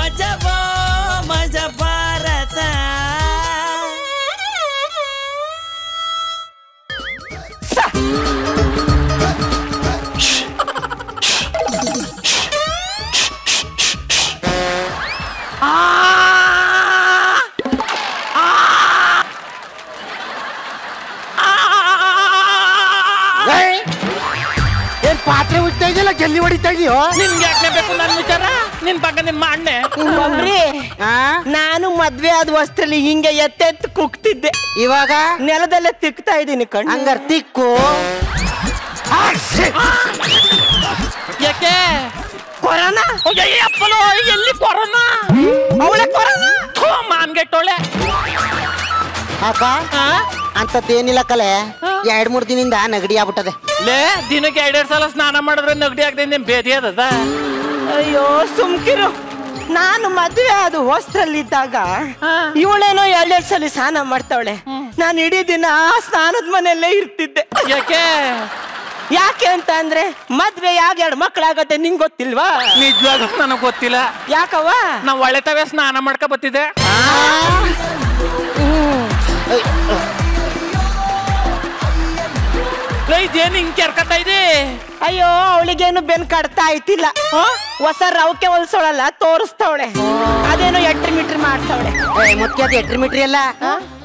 ಮಜವೋ ಮಜ ಭಾರತ. ಏನ್ ಪಾತ್ರೆ ಉಜ್ತಾ ಇದೆಯಲ್ಲ ಗೆಲ್ಲಿ ಹೊಡಿತಾ ಇದೆಯೋ? ನಿನ್ಗೆ ಯಾಕೆ ಬೇಕು ನನ್ನ ವಿಚಾರ? ನಿನ್ ಬಗ್ಗೆ ನಿಮ್ಮ ಅಣ್ಣೆ ನಾನು ಮದ್ವೆ ಆದ ವಸ್ತ್ರಲ್ಲಿ ಹಿಂಗೆ ಎತ್ತೆತ್ತು ಕುಗ್ತಿದ್ದೆ, ಇವಾಗ ನೆಲದಲ್ಲೇ ತಿಕ್ತಾ ಇದ್ದೀನಿ ಕಣ್. ಹಂಗಾರ ತಿಕ್ಕು. ಯಾಕೆ ಕೊರೋನಾ ಅಪ್ಪಲೋ ಎಲ್ಲಿ ಕೊರೋನಾ? ಅವಳೆ ಕೊರೋನಾ ಮಾನ್ಗೆಟ್ಟೋಳೆ ಅಕ್ಕ ಅಂತದ್ದೇನಿಲ್ಲ ಕಲೆ, 2-3 ದಿನದಿಂದ ನೆಗಡಿ ಆಗ್ಬಿಟ್ಟದೆ. ಲೇ ದಿನಕ್ಕೆ 2-2 ಸಲ ಸ್ನಾನ ಮಾಡಿದ್ರೆ ನೆಗಡಿ ಆಗದೆ ನಿಮ್ ಬೇದಿ ಅದ. ಅಯ್ಯೋ ಸುಮ್ಕಿರು, ನಾನು ಮದ್ವೆ ಆದ ಹೊಸ್ತ್ರಲ್ಲಿದ್ದಾಗ ಇವಳೇನೋ 2-2 ಸಲ ಸ್ನಾನ ಮಾಡ್ತಾವಳೆ. ನಾನು ಇಡೀ ದಿನ ಸ್ನಾನದ ಮನೆಯಲ್ಲೇ ಇರ್ತಿದ್ದೆ. ಯಾಕೆ ಅಂತ ಅಂದ್ರೆ ಮದ್ವೆ ಯಾಕೆ 2 ಮಕ್ಕಳಾಗತ್ತೆ ನಿಂಗೆ ಗೊತ್ತಿಲ್ವಾ? ನಿಜವಾಗ್ಲೂ ನನಗ್ ಗೊತ್ತಿಲ್ಲ. ಯಾಕವ್ವ? ನಾವ್ ಒಳ್ಳೆತವೇ ಸ್ನಾನ ಮಾಡ್ಕ ಬತ್ತಿದ್ದೆ. ಇದೇನು ಹಿಂಗ್ ಕೆರ್ಕತ್ತಾ ಇದೆ? ಅಯ್ಯೋ ಅವಳಿಗೇನು ಬೆನ್ ಕಡ್ತಾ ಆಯ್ತಿಲ್ಲ, ಹೊಸ ರವಕೆ ಹೊಲ್ಸೋಳಲ್ಲ ತೋರಿಸ್ತಾವಳೆ, ಅದೇನೋ ಎಟ್ರಿ ಮಿಟ್ರಿ ಮಾಡ್ತಾವಳೆ. ಮುಖ್ಯ ಅದು ಎಟ್ರಿ ಮಿಟ್ರಿ ಅಲ್ಲ,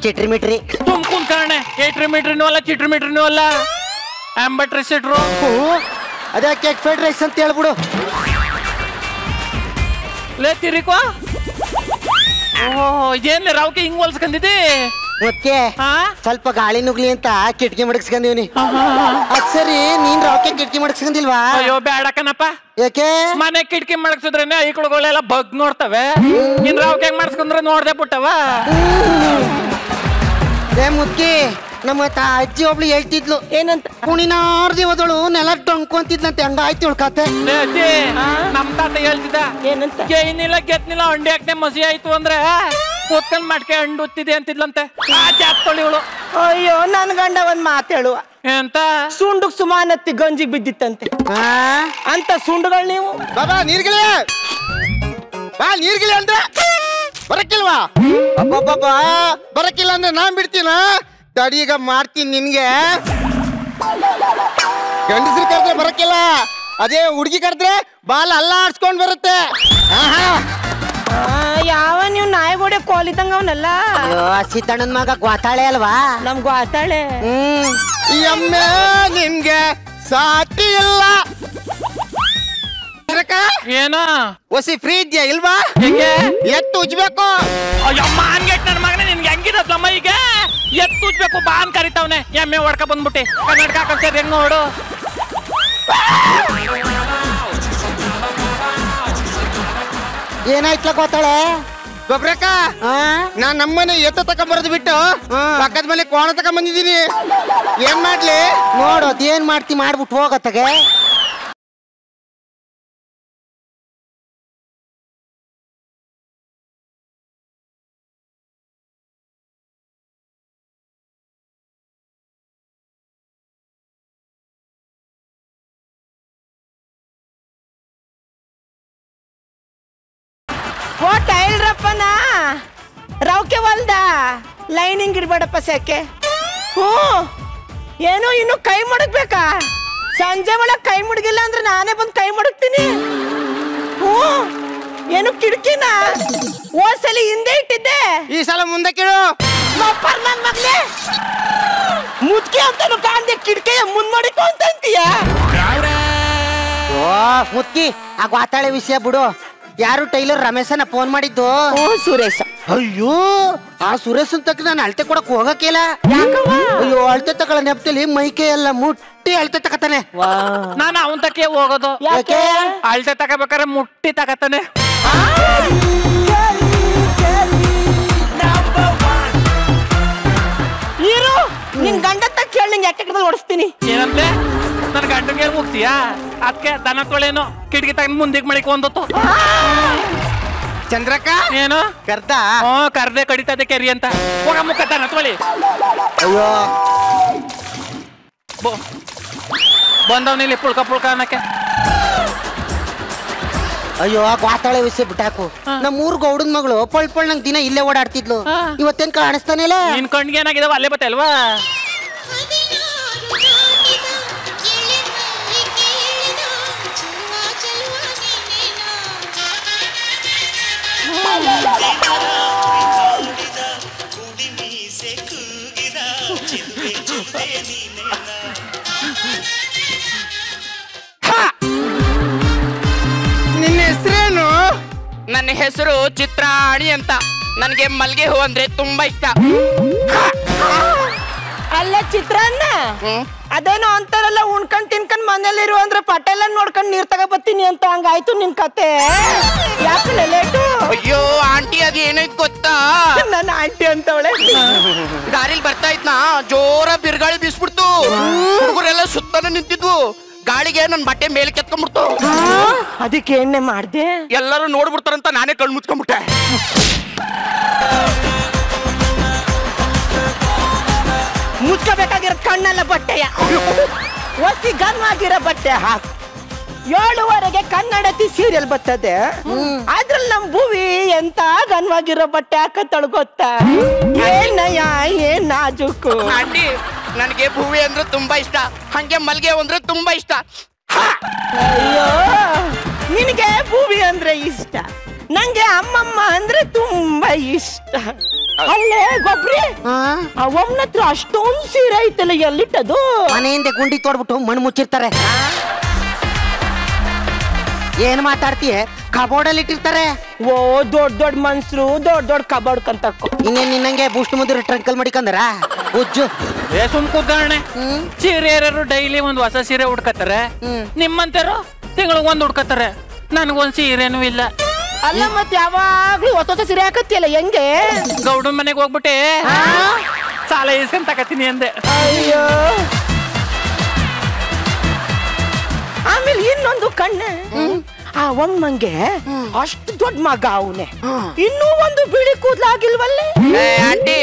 ಚಿಟ್ರಿ ಮಿಟ್ರಿ. ತುಮ್ಕುನ್ ಕಾರಣ ಎಟ್ರಿ ಮಿಟ್ರಿನೂ ಅಲ್ಲ ಚಿಟ್ರಿ ಮಿಟ್ರಿನೂ ಅಲ್ಲ, ಆಂಬಟ್ರಿ ಸಿಟ್ರು. ಅದೇ ಕೇಕ್ ಫ್ರೈಡ್ ರೈಸ್ ಅಂತ ಹೇಳ್ಬಿಡು. ಲೇ ತಿರಿಕೋ, ಓಹೋ ಇದೇನ್ ರವಕೆ ಹಿಂಗ್ ಹೊಲ್ಸ್ಕೊಂಡಿದ್ದಿ? ಮುಖ್ಯ ಸ್ವಲ್ಪ ಗಾಳಿ ನುಗ್ಲಿ ಅಂತ ಕಿಟಕಿ ಮಡಗಿಸ್ಕೊಂಡಿವ್ನಿ. ಅದ್ ಸರಿ, ನೀನ್ ರಾಕೆ ಕಿಟಕಿ ಮಡಗಿಸ್ಕೊಂಡಿಲ್ವಾ? ಅಯ್ಯೋ ಬೇಡ ಕಣಪ್ಪ. ಯಾಕೆ? ಮನೆ ಕಿಟಕಿ ಮಡಗಿಸಿದ್ರೇನೆ ಐಕ್ಳುಗಳೆಲ್ಲ ಬಗ್ ನೋಡ್ತವೆ. ನೀನ್ ರಾವ್ಕೆ ಹೆಂಗ್ ಮಾಡಿಸ್ಕೊಂಡ್ರೆ ನೋಡ್ದೆ ಬಿಟ್ಟವ. ಮುಖ್ಯ ನಮ್ಮ ಅಜ್ಜಿ ಒಬ್ಳು ಹೇಳ್ತಿದ್ಲು, ಏನಂತ? ಕುಣಿನಾರ್ದಿ ಹೋದಳು ನೆಲ ಟೊಂಕೊಂತಿದ್ಲಂತೆ. ಹಂಗಾಯ್ತು ಉಳ್ಕಾತೆ. ನಮ್ ತಾತ ಹೇಳ್ತಿದ್ದ, ಏನಂತ? ಏನಿಲ್ಲ ಗೆತ್ನಿಲ್ಲ ಅಂಡಿ ಹಾಕ್ನೆ ಮಸಿ ಆಯ್ತು ಅಂದ್ರೆ ಕೂತ್ಕೊಂಡ್ ಮಾಡ್ಕೆ ಹಣ್ಣು ಉತ್ತಿದೆ ಅಂತಿದ್ಲಂತೆ. ತೊಳಿವಳು. ಅಯ್ಯೋ ನನ್ ಗಂಡ ಒಂದ್ ಮಾತು ಹೇಳುವ, ಎಂತ ಸುಂಡುಗ್ ಸುಮಾನತ್ತಿ ಗಂಜಿಗ್ ಬಿದ್ದಿತ್ತಂತೆ ಅಂತ ಸುಂಡುಗಳು ನೀವು. ಬಾಬಾ ನೀರ್ಗಿಳಿ ಬಾ, ನೀರ್ಗಿಳಿ ಅಂದ್ರೆ ಬರಕ್ಕಿಲ್ವಾ? ಅಬ್ಬಬ್ಬಾ ಬರಕ್ಕಿಲ್ಲ ಅಂದ್ರೆ ನಾನ್ ಬಿಡ್ತೀನ ತಡೀಗ ಮಾಡ್ತೀನಿ ನಿನ್ಗೆ. ಗಂಡಸ್ರು ಕರೆದ್ರೆ ಬರಕ್ಕಿಲ್ಲ, ಅದೇ ಹುಡುಗಿ ಕರೆದ್ರೆ ಬಾಲ್ ಅಲ್ಲ ಆಡ್ಸ್ಕೊಂಡ್ ಬರುತ್ತೆ. ಯಾವ ನೀವು ನಾಯಿಗೋಡೆ ಕೋಲಿದಂಗ ಅವನಲ್ಲ. ಸೀತಣ್ಣನ ಮಗ ಗ್ವಾತಾಳೆ ಅಲ್ವಾ? ನಮ್ ಗ್ವಾತಾಳೆ. ಎಮ್ಮೆ ನಿನ್ಗೆ ಸಾಟಿ ಇಲ್ಲ. ಏನ ಒಸಿ ಫ್ರೀ ಇದ್ಯಾ ಇಲ್ವಾ? ಎತ್ತು ಉಜ್ಬೇಕು. ಅಯ್ಯಮ್ಮ ಅನ್ಗೆಟ್ ನನ್ನ ಮಗನೇ, ನಿನ್ಗೆ ಹೆಂಗಿರತ್ತಮ್ಮ ಈಗ? ಎತ್ತು ಉಜ್ಬೇಕು ಬಾ ಅನ್ ಕರಿತಾವನೆ. ಎಮ್ಮೆ ಹೊಡ್ಕ ಬಂದ್ಬಿಟ್ಟಿ ಕನ್ನಡಕ ಹಾಕಿ ಹೆಂಗ್ ನೋಡು. ಏನಾಯ್ತಲ್ಲ ಗೊತ್ತಾಳೆ ಗೊಬ್ರಕ್ಕ? ನಾನ್ ನಮ್ಮನೆ ಎತ್ತ ತಕೊಂಬರೋದು ಬಿಟ್ಟು ಪಕ್ಕದ ಮನೆ ಕೋಣ ತಕೊಂಬಂದಿದ್ದೀನಿ. ಏನ್ ಮಾಡ್ಲಿ ನೋಡು, ಅದೇನ್ ಮಾಡ್ತಿ ಮಾಡ್ಬಿಟ್ಟು ಹೋಗತ್ತಗೆ. ಓ ಟೈಲ್ರಪ್ಪನ ರವಕೆ ಹೊಲ್ದ ಲೈನಿಂಗ್ ಇರ್ಬೇಡಪ್ಪ ಸೆಕೆ. ಏನು ಇನ್ನು ಕೈ ಮುಡಗ್ಬೇಕಾ? ಸಂಜೆ ಒಳಗೆ ಕೈ ಮುಡಗಿಲ್ಲ ಅಂದ್ರೆ ನಾನೇ ಬಂದು ಕೈ ಮುಡುಗ್ತೀನಿ. ಏನು ಕಿಟಕಿನ ಓದ್ಸಲಿ ಹಿಂದೆ ಇಟ್ಟಿದ್ದೆ, ಈ ಸಲ ಮುಂದೆ ಕೇಳು. ನನ್ ಮಗ್ಲೆ ಮುದ್ಕೆ ಅಂತಾನು ಕಾಣ್ದೆ ಕಿಟಕಿಯ ಮುಂದ್ ಮಾಡಿಕೊ ಅಂತ ಅಂತೀಯ. ಮುತ್ಕಿ ಆ ಗ್ವಾತಾಳೆ ವಿಷಯ ಬಿಡು. ಯಾರು ಟೈಲರ್ ರಮೇಶನ ಫೋನ್ ಮಾಡಿದ್ದು? ಸುರೇಶ. ಅಯ್ಯೋ ಆ ಸುರೇಶ್ ತಕ್ಕ ನಾನು ಅಳತೆ ಕೊಡಕ್ ಹೋಗಕ್ಕಿಲ್ಲ. ಅಯ್ಯೋ ಅಳತೆ ತಗೊಳ ನೆಪದಲ್ಲಿ ಮೈಕೆ ಎಲ್ಲ ಮುಟ್ಟಿ ಅಳತೆ ತಕತಾನೆ. ನಾನು ಅವನ್ ತಕ್ಕೆ ಹೋಗೋದು. ಯಾಕೆ? ಅಳತೆ ತಗೋಬೇಕಾರೆ ಮುಟ್ಟಿ ತಕತಾನೆ. ಇರು ನಿನ್ ಗಂಡ ತಕ್ಕ ಹೇಳಿ ನಿಂಗೆ ಯಾಕೆ ಓಡಿಸ್ತೀನಿ. ಏನಂತೆ? ನನ್ ಗಂಡಂಗೆ ಮುಗ್ತೀಯಾ? ಅದಕ್ಕೆ ದನ ತೊಳೆನೋ ಕಿಟಕಿ ತಗೊಂಡ್ ಮುಂದಿಗೆ ಮಳಿಕ್ ಒಂದೊತ್ತು. ಚಂದ್ರಕ್ಕ ಏನು ಕರ್ದ? ಕರ್ದೆ ಕಡಿತದೆ ಕೆರಿ ಅಂತ ಹೋಗ ಮುಖ ದನ ತೊಳಿ. ಅಯ್ಯೋ ಬಂದವನಿಲ್ಲಿ ಪುಳ್ಕ ಪುಳ್ಕ ಅನ್ನಕ್ಕೆ. ಅಯ್ಯೋ ಗ್ವಾತಾಳೆ ವಿಷಯ ಬಿಟ್ಟಾಕು. ನಮ್ಮೂರ್ ಗೌಡನ್ ಮಗಳು ಪಳ್ ನಂಗೆ ದಿನ ಇಲ್ಲೇ ಓಡಾಡ್ತಿದ್ಲು. ಇವತ್ತೇನ್ ಕಾಣಿಸ್ತಾನೆ ಇಲ್ಲ. ನಿನ್ ಕಣ್ಗೆ ಏನಾಗಿದಾವ ಅಲ್ಲೇ ಬತ್ತೆ ಅಲ್ವಾ? ನಿನ್ನ ಹೆಸರೇನು? ನನ್ನ ಹೆಸರು ಚಿತ್ರಾಣಿ ಅಂತ. ನನಗೆ ಮಲ್ಗೆ ಹೂ ಅಂದ್ರೆ ತುಂಬಾ ಇಷ್ಟ. ಅಲ್ಲ ಚಿತ್ರಾನ್ನ, ಅದೇನೋ ಅಂತಾರಲ್ಲ ಉಣ್ಕೊಂಡ್ ತಿನ್ಕೊಂಡ್ ಮನೇಲಿರು ಅಂದ್ರೆ ಪಟೇಲ ನೋಡ್ಕೊಂಡ್ ನೀರ್ ತಗೋ ಬರ್ತೀನಿ ಅಂತ, ಹಂಗಾಯ್ತು ನಿನ್ ಕತೆ. ಯಾಕೆ ಲೇಟು? ಅಯ್ಯೋ ಆಂಟಿ ಅದು ಏನೈತ್ ಗೊತ್ತಾ? ನನ್ನ ಆಂಟಿ ಅಂತವಳೆ. ದಾರಿಲಿ ಬರ್ತಾ ಇದ್ನಾ, ಜೋರ ಬಿರುಗಾಳಿ ಬೀಸ್ಬಿಡ್ತು. ಹುಡುಗರೆಲ್ಲ ಸುತ್ತಲೂ ನಿಂತಿದ್ವು. ಗಾಳಿಗೆ ನನ್ ಬಟ್ಟೆ ಮೇಲೆ ಕೆತ್ಕೊಂಡ್ಬಿಡ್ತು. ಅದಕ್ಕೆ ಎಣ್ಣೆ ಮಾಡ್ದೆ. ಎಲ್ಲರೂ ನೋಡ್ಬಿಡ್ತಾರಂತ ನಾನೇ ಕಣ್ಣು ಮುಚ್ಕೊಂಡ್ಬಿಟ್ಟೆ. ಮುಚ್ಕೋಬೇಕಾಗಿರೋ ಕಣ್ಣೆಲ್ಲ ಬಟ್ಟೆಯ ಒಸಿ ಗನ್ವಾಗಿರೋ ಬಟ್ಟೆ ಹಾಕ್. 7:30ಗೆ ಕನ್ನಡತಿ ಸೀರಿಯಲ್ ಬರ್ತದೆ. ಅದ್ರಲ್ಲಿ ನಮ್ ಭೂವಿ ಎಂತ ಗನ್ವಾಗಿರೋ ಬಟ್ಟೆ ಹಾಕತ್ತಳ ಗೊತ್ತಾ? ಏನಯ್ಯ ಏನ್ ನಾಜುಕು. ಆಂಟಿ ನನಗೆ ಭೂವಿ ಅಂದ್ರೆ ತುಂಬಾ ಇಷ್ಟ, ಹಂಗೆ ಮಲ್ಗೆ ಅಂದ್ರೆ ತುಂಬಾ ಇಷ್ಟ. ಅಯ್ಯೋ ನಿನಗೆ ಭೂವಿ ಅಂದ್ರೆ ಇಷ್ಟ, ನಂಗೆ ಅಮ್ಮಮ್ಮ ಅಂದ್ರೆ ತುಂಬಾ ಇಷ್ಟ. ಅಲ್ಲೇ ಗೊಬ್ರಿ ಅವನ ಹತ್ರ ಅಷ್ಟೊಂದು ಸೀರೆ ಐತಲ್ಲ, ಎಲ್ಲಿಟ್ಟದು? ಮನೆಯಿಂದ ಗುಂಡಿ ತೋಡ್ಬಿಟ್ಟು ಮಣ್ಣು ಮುಚ್ಚಿರ್ತಾರೆ. ಏನ್ ಮಾತಾಡ್ತೀಯ? ಕಬೋರ್ಡಲ್ಲಿ ಇಟ್ಟಿರ್ತಾರೆ. ಓ ದೊಡ್ಡ ದೊಡ್ಡ ಮನ್ಸರು ದೊಡ್ಡ ದೊಡ್ಡ ಕಬೋರ್ಡ್ ಕಂತಕ್ಕೋ. ಇನ್ನೇನ್ ನಿನ್ನಂಗೆ ಬೂಸ್ಟ್ ಮುಂದಿರ ಟ್ರಂಕಲ್ ಮಾಡಿಕಂದ್ರ ಉಜ್ಜು. ಸುಮ್ ಕೂತ್ಕೊಳ್ಳೆ. ಸೀರೆಯರು ಡೈಲಿ ಒಂದ್ ಹೊಸ ಸೀರೆ ಉಡ್ಕತ್ತಾರೆ, ನಿಮ್ಮಂತಾರು ತಿಂಗಳಿಗೊಂದು ಉಡ್ಕತ್ತಾರೆ. ನನಗೊಂದ್ ಸೀರೆನೂ ಇಲ್ಲ. ಅಲ್ಲ ಮತ್ ಯಾವಾಗ್ಲೂ ಹೊಸ ಹೊಸ ಸೀರೆ ಹಾಕತ್ತಿಯಲ್ಲ, ಹೆಂಗೆ? ಗೌಡನ್ ಮನೆಗೆ ಹೋಗ್ಬಿಟ್ಟೆ ಸಾಲ ಇಸ್ಕೊಂಡ್ ತಕತೀನಿ ಅಂದೆ. ಅಯ್ಯೋ ಆಮೇಲೆ ಇನ್ನೊಂದು ಕಣ್ಣೆ, ಆ ಒಮ್ಮಂಗೆ ಅಷ್ಟು ದೊಡ್ಡ ಮಗ ಅವನೇ, ಇನ್ನೂ ಒಂದು ಬಿಳಿ ಕೂದ್ಲಾಗಿಲ್ವಲ್ಲೇ? ಆಂಟಿ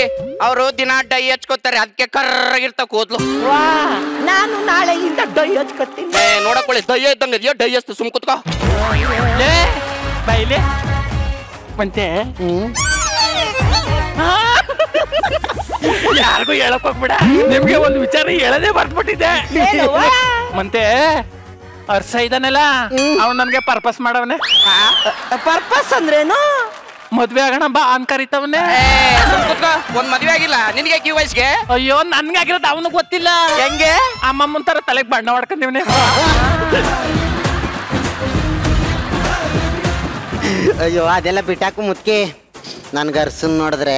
ಅವರು ದಿನ ಡೈ ಹಚ್ಕೋತಾರೆ, ಅದಕ್ಕೆ ಕರ್ರಾಗಿರ್ತಾವ ಕೂದ್ಲು. ವಾ ನಾನು ನಾಳೆಯಿಂದ ಡೈ ಹಚ್ಕೊತೀನಿ. ನೋಡಕೊಳ್ಳಿ ದಯ್ಯ ಇದ್ದಂಗ ಇದೆಯೋ, ಡೈ ಹಚ್ತು ಸುಮ್ ಕುತ್ಕೋ. ಬೈಲೆ ಮತ್ತೆ ಯಾರಿಗೂ ಹೇಳಕ್ ಹೋಗ್ಬಿಡ. ನಿಮ್ಗೆ ಒಂದು ವಿಚಾರ ಹೇಳದೆ ಬರ್ದ್ಬಿಟ್ಟಿದ್ದೆ. ಮತ್ತೆ ಅರ್ಸ ಇದಾನೆಲ್ಲ ಅವ್ನು ನನ್ಗೆ ಪರ್ಪಸ್ ಮಾಡವನೆ. ಪರ್ಪಸ್ ಅಂದ್ರೇನು? ಮದ್ವೆ ಆಗೋಣ ಬಾ ಅಂತ ಕರಿತವನೆ. ಒಂದ್ ಮದ್ವೆ ಆಗಿಲ್ಲ ನಿನ್ಗೆ ಈ ವಯಸ್ಸಿಗೆ? ಅಯ್ಯೋ ನನ್ಗಾಗಿರೋದು ಅವನು ಗೊತ್ತಿಲ್ಲ. ಹೆಂಗೆ? ಅಮ್ಮಮ್ಮನ ತರ ತಲೆಗೆ ಬಣ್ಣ ಹೊಡ್ಕೊಂಡಿವ್ನೆ. ಅಯ್ಯೋ ಅದೆಲ್ಲ ಬಿಟ್ಟಾಕು ಮುತ್ಕಿ. ನನ್ಗೆ ಅರ್ಸನ್ ನೋಡಿದ್ರೆ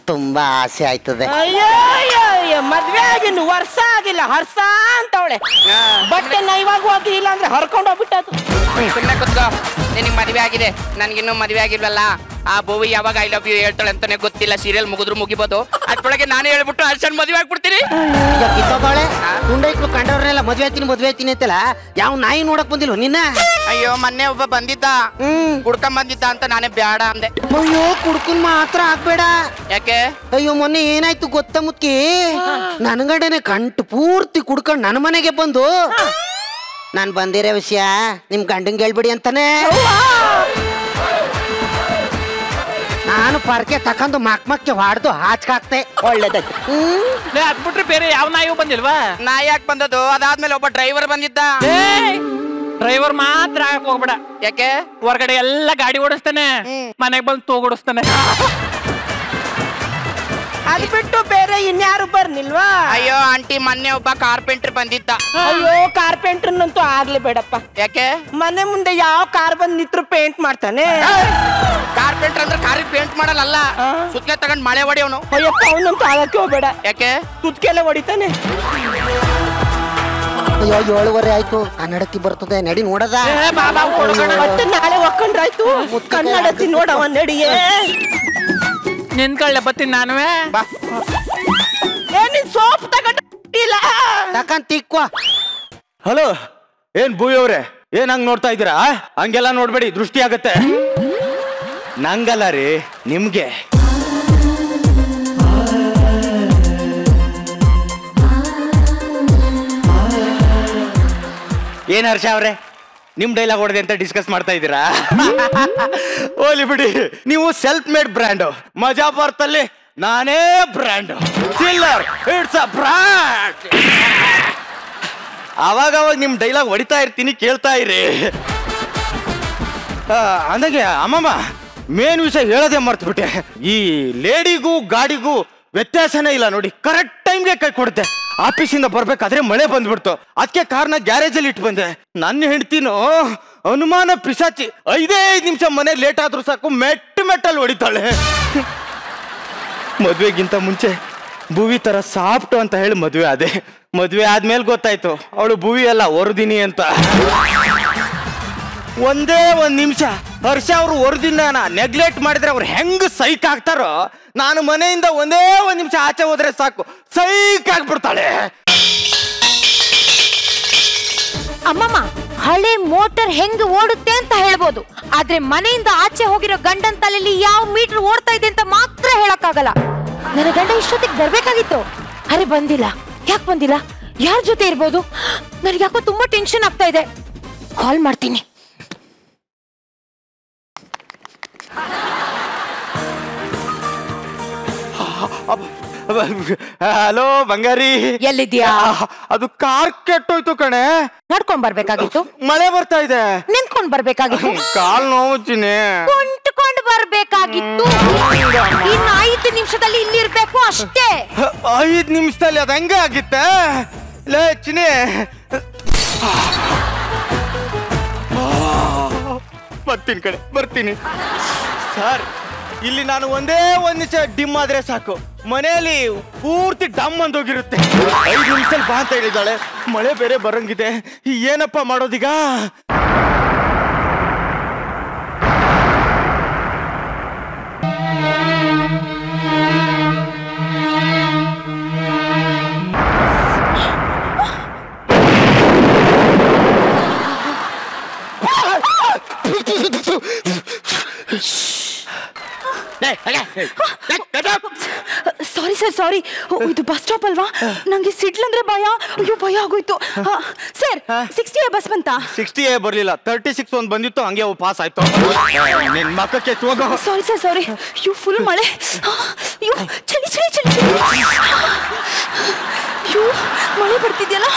ತುಂಬಾ ಆಸೆ ಆಯ್ತದೆ. ಅಯ್ಯೋ ಮದ್ವೆ ಆಗಿನ ವರ್ಷ ಆಗಿಲ್ಲ, ಹರ್ಸ ಅಂತವಳೆ. ಬಟ್ಟೆ ನೈವಾಗ ಹೋಗಿ ಇಲ್ಲ ಅಂದ್ರೆ ಹರ್ಕೊಂಡ್ ಹೋಗ್ಬಿಟ್ಟದು. ಸುಮ್ಮನೆ ಕುತ್ಕೋ. ನಿನಗೆ ಮದ್ವೆ ಆಗಿದೆ, ನನ್ಗಿನ್ನೂ ಮದ್ವೆ ಆಗಿಲ್ವಲ್ಲ. ಆ ಬೋವಿ ಯಾವಾಗ ಐ ಲವ್ ಯು ಹೇಳ್ತಾಳೆ ಅಂತಾನೆ ಗೊತ್ತಿಲ್ಲ. ಸೀರಿಯಲ್ ಮುಗಿದ್ರು ಮುಗಿಬೋದು, ಅದ್ರೊಳಗೆ ನಾನೇ ಹೇಳ್ಬಿಟ್ಟು ಅರ್ಶನ್ ಮದ್ವೆ ಆಗ್ಬಿಡ್ತೀನಿ. ಗುಂಡೈಕ್ಳು ಕಂಡವ್ರನ್ನೆಲ್ಲ ಮದ್ವೆ ಆಯ್ತೀನಿ ಅಂತಲ್ಲ, ಯಾವ ನಾಯಿ ನೋಡಕ್ ಬಂದಿಲ್ವ ನಿನ್ನ? ಅಯ್ಯೋ ಮೊನ್ನೆ ಒಬ್ಬ ಬಂದಿದ್ದ, ಕುಡ್ಕೊಂಡ್ ಬಂದಿದ್ದ ಅಂತ ನಾನೇ ಬ್ಯಾಡ ಅಂದೆ. ಅಯ್ಯೋ ಕುಡ್ಕೊಂಡ್ ಮಾತ್ರ ಆಗ್ಬೇಡ. ಯಾಕೆ? ಅಯ್ಯೋ ಮೊನ್ನೆ ಏನಾಯ್ತು ಗೊತ್ತ ಮುತ್ಕಿ, ನನ್ಗಡೆನೆ ಕಂಟು ಪೂರ್ತಿ ಕುಡ್ಕೊಂಡ್ ನನ್ನ ಮನೆಗೆ ಬಂದು ನಾನ್ ಬಂದಿರೋ ವಿಷಯ ನಿಮ್ ಗಂಡಂಗೆ ಹೇಳ್ಬಿಡಿ ಅಂತಾನೆ. ನಾನು ಪರ್ಕೆ ತಕೊಂಡು ಮಕ್ಮಕ್ಕೆ ಹೊಡೆದು ಹಾಚ್ಕಾಕ್ತೆ. ಒಳ್ಳೇದಾಯ್ತು. ಅದ್ಬಿಟ್ರೆ ಬೇರೆ ಯಾವ ನಾಯಿ ಬಂದಿಲ್ವಾ? ನಾಯಿ ಯಾಕೆ ಬಂದದ್ದು? ಅದಾದ್ಮೇಲೆ ಒಬ್ಬ ಡ್ರೈವರ್ ಬಂದಿದ್ದ. ಡ್ರೈವರ್ ಮಾತ್ರ ಆಗಕ್ ಹೋಗ್ಬೇಡ. ಯಾಕೆ? ಹೊರಗಡೆ ಎಲ್ಲ ಗಾಡಿ ಓಡಿಸ್ತಾನೆ, ಮನೆಗೆ ಬಂದು ತೂಗುಡಿಸ್ತಾನೆ. ಅದ್ ಬಿಟ್ಟು ಬೇರೆ ಇನ್ಯಾರು ಬರ್ನಿಲ್ವಾ? ಅಯ್ಯೋ ಆಂಟಿ ಮೊನ್ನೆ ಒಬ್ಬ ಕಾರ್ಪೆಂಟರ್ ಬಂದಿದ್ದ. ಅಯ್ಯೋ ಕಾರ್ಪೆಂಟರ್ನಂತೂ ಆಗ್ಲಿ ಬೇಡಪ್ಪ. ಯಾಕೆ? ಮನೆ ಮುಂದೆ ಯಾವ ಕಾರ್ ಬಂದ್ ನಿತ್ರು ಪೇಂಟ್ ಮಾಡ್ತಾನೆ. ಕಾರ್ಪೆಂಟರ್ ಅಂದ್ರೆ ಕಾರಿಗೆ ಪೇಂಟ್ ಮಾಡಲ್ಲ, ಸುತ್ತಲೆ ತಗೊಂಡ್ ಮಳೆ ಹೊಡಿಯವನು. ಅಯ್ಯಪ್ಪ ಅವನಂತೂ ಆಗಕ್ಕೆ ಹೋಗ್ಬೇಡ. ಯಾಕೆ? ತುತ್ಕೆಲ್ಲ ಹೊಡಿತಾನೆ. ಅಯ್ಯೋ 7:30 ಆಯ್ತು, ಕನ್ನಡತಿ ಬರ್ತದೆ ನಡಿ ನೋಡದ. ಮತ್ತೆ ನಾಳೆ ಒಕ್ಕೊಂಡ್ರಾಯ್ತು, ಕನ್ನಡತಿ ನೋಡವ ನಡಿಯೇ. ನಿನ್ಕಳ್ಳೆ ಬತ್ತೀನಿ ನಾನುವೆ. ಏನಿನ್ ಸೋಪ್ ತಗೊಂಡಿಲ್ಲ ತಕಂಡ್ ತಿಕ್ವ. ಹಲೋ, ಏನ್ ಭೂವಿ ಅವ್ರೆ ಏನ್ ಹಂಗ್ ನೋಡ್ತಾ ಇದ್ದೀರಾ? ಹಂಗೆಲ್ಲ ನೋಡ್ಬೇಡಿ, ದೃಷ್ಟಿ ಆಗತ್ತೆ. ನಂಗಲ್ಲ ರೀ, ನಿಮ್ಗೆ. ಏನ್ ಹರ್ಷ ಅವ್ರೆ, ನಿಮ್ ಡೈಲಾಗ್ ಹೊಡೆದೆ ಅಂತ ಡಿಸ್ಕಸ್ ಮಾಡ್ತಾ ಇದ್ದೀರಾ? ಹೋಲಿ ಬಿಡಿ, ನೀವು ಸೆಲ್ಫ್ ಮೇಡ್ ಬ್ರ್ಯಾಂಡ್. ಮಜಾ ಬರ್ತಲ್ಲಿ ನಾನೇ ಬ್ರ್ಯಾಂಡ್. ಚಿಲ್ಲರ್ ಇಟ್ಸ್ ಅ ಬ್ರ್ಯಾಂಡ್. ಅವಾಗ ನಿಮ್ ಡೈಲಾಗ್ ಹೊಡಿತಾ ಇರ್ತೀನಿ, ಕೇಳ್ತಾ ಇರಿ. ಅಂದಾಗೆ ಅಮ್ಮಮ್ಮ ಮೇನ್ ವಿಷಯ ಹೇಳೋದೇ ಮರ್ತ್ಬಿಟ್ಟೆ. ಈ ಲೇಡಿಗೂ ಗಾಡಿಗೂ ವ್ಯತ್ಯಾಸನೇ ಇಲ್ಲ ನೋಡಿ. ಕರೆಕ್ಟ್ ಟೈಮ್ಗೆ ಕೈ ಕೊಡುತ್ತೆ. ಆಫೀಸಿಂದ ಬರ್ಬೇಕಾದ್ರೆ ಮಳೆ ಬಂದ್ಬಿಡ್ತು, ಅದಕ್ಕೆ ಕಾರ್ನ ಗ್ಯಾರೇಜ್ ಅಲ್ಲಿ ಇಟ್ಟು ಬಂದೆ. ನನ್ನ ಹೆಂಡ್ತಿನೋ ಅನುಮಾನ ಪಿಸಾಚಿ. 5 ನಿಮಿಷ ಮನೆ ಲೇಟ್ ಆದ್ರೂ ಸಾಕು ಮೆಟ್ಟಲ್ಲಿ ಹೊಡಿತಾಳೆ. ಮದ್ವೆಗಿಂತ ಮುಂಚೆ ಭೂವಿ ತರ ಸಾಫ್ಟ್ ಅಂತ ಹೇಳಿ ಮದ್ವೆ ಆದೆ. ಮದ್ವೆ ಆದ್ಮೇಲೆ ಗೊತ್ತಾಯ್ತು ಅವಳು ಭೂವಿ ಅಲ್ಲ ಹೊರದಿನಿ ಅಂತ. ಒಂದೇ 1 ನಿಮಿಷ ಹರ್ಷ ಅವ್ರು ಹೊರದಿನ ನೆಗ್ಲೆಕ್ಟ್ ಮಾಡಿದ್ರೆ ಅವ್ರು ಹೆಂಗ್ ಸೈಕ್ ಆಗ್ತಾರೋ, ನಾನು ಮನೆಯಿಂದ ಒಂದೇ 1 ನಿಮಿಷ ಆಚೆ ಹೋದ್ರೆ ಸಾಕು ಸೈಕ್ ಆಗ್ಬಿಡ್ತಾಳೆ. ಅಮ್ಮಮ್ಮ, ಹಳೆ ಮೋಟರ್ ಹೆಂಗ್ ಓಡುತ್ತೆ ಅಂತ ಹೇಳ್ಬೋದು, ಆದ್ರೆ ಮನೆಯಿಂದ ಆಚೆ ಹೋಗಿರೋ ಗಂಡನ್ ತಲೆಯಲ್ಲಿ ಯಾವ ಮೀಟರ್ ಓಡ್ತಾ ಇದೆ ಅಂತ ಮಾತ್ರ ಹೇಳಕ್ಕಾಗಲ್ಲ. ನನ್ನ ಗಂಡ ಇಷ್ಟೊತ್ತಿಗೆ ಬರ್ಬೇಕಾಗಿತ್ತು, ಅರೆ ಬಂದಿಲ್ಲ. ಯಾಕೆ ಬಂದಿಲ್ಲ? ಯಾರ ಜೊತೆ ಇರ್ಬೋದು? ನನಗೆ ಯಾಕೋ ತುಂಬಾ ಟೆನ್ಷನ್ ಆಗ್ತಾ ಇದೆ. ಕಾಲ್ ಮಾಡ್ತೀನಿ. ಹಲೋ ಬಂಗಾರಿ, ಎಲ್ಲಿದ್ಯಾ? ಅದು ಕಾರ್ ಕೆಟ್ಟೋಯ್ತು ಕಣೆ. ನಡ್ಕೊಂಡ್ ಬರ್ಬೇಕಾಗಿತ್ತು. ಮಳೆ ಬರ್ತಾ ಇದೆ. ನಿಂತ್ಕೊಂಡ್ ಬರ್ಬೇಕಾಗಿತ್ತು. ಕಾಲ್ ನೋವುಚ್ಚಿನಿ. ಕುಂಟ್ಕೊಂಡ್ ಬರ್ಬೇಕಾಗಿತ್ತು. ಇನ್ನು 5 ನಿಮಿಷದಲ್ಲಿ ಇಲ್ಲಿ ಇರ್ಬೇಕು ಅಷ್ಟೇ. 5 ನಿಮಿಷದಲ್ಲಿ ಅದ ಹೆಂಗ ಆಗಿತ್ತ? ಲೇ ಚಿನಿ, ಬರ್ತೀನಿ ಕಣೆ, ಬರ್ತೀನಿ. ಸರ್, ಇಲ್ಲಿ ನಾನು ಒಂದೇ 1 ನಿಮಿಷ ಡಿಮ್ ಆದ್ರೆ ಸಾಕು, ಮನೆಯಲ್ಲಿ ಪೂರ್ತಿ ಡಮ್ ಅಂದೋಗಿರುತ್ತೆ. 5 ನಿಮಿಷದಲ್ಲಿ ಬಾ ಅಂತ ಹೇಳಿದ್ದಾಳೆ. ಮಳೆ ಬೇರೆ ಬರಂಗಿದೆ, ಏನಪ್ಪ ಮಾಡೋದೀಗ? ಸಾರಿ ಸರ್, ಸಾರಿ. ಇದು ಬಸ್ ಸ್ಟಾಪ್ ಅಲ್ವಾ? ನಂಗೆ ಸಿಡ್ಲಂದ್ರೆ ಭಯ. ಅಯ್ಯೋ, ಭಯ ಆಗೋಯ್ತು. ಸರ್, 60A ಬಸ್ ಬಂತ? 60A ಬರ್ಲಿಲ್ಲ, 36 ಒಂದು ಬಂದಿತ್ತು, ಹಂಗೆ ಪಾಸ್ ಆಯ್ತು. ನಿನ್ ಮಕ್ಕಕ್ಕೆ ಹೋಗೋ. ಸಾರಿ ಸರ್, ಸಾರಿ. ಅಯ್ಯೋ, ಫುಲ್ ಮಳೆ. ಅಯ್ಯೋ, ಚಳಿ ಚಳಿ ಚಳಿ ಚಳಿ. ಅಯ್ಯೋ, ಮಳೆ ಬರ್ತಿದ್ಯಲ್ಲ.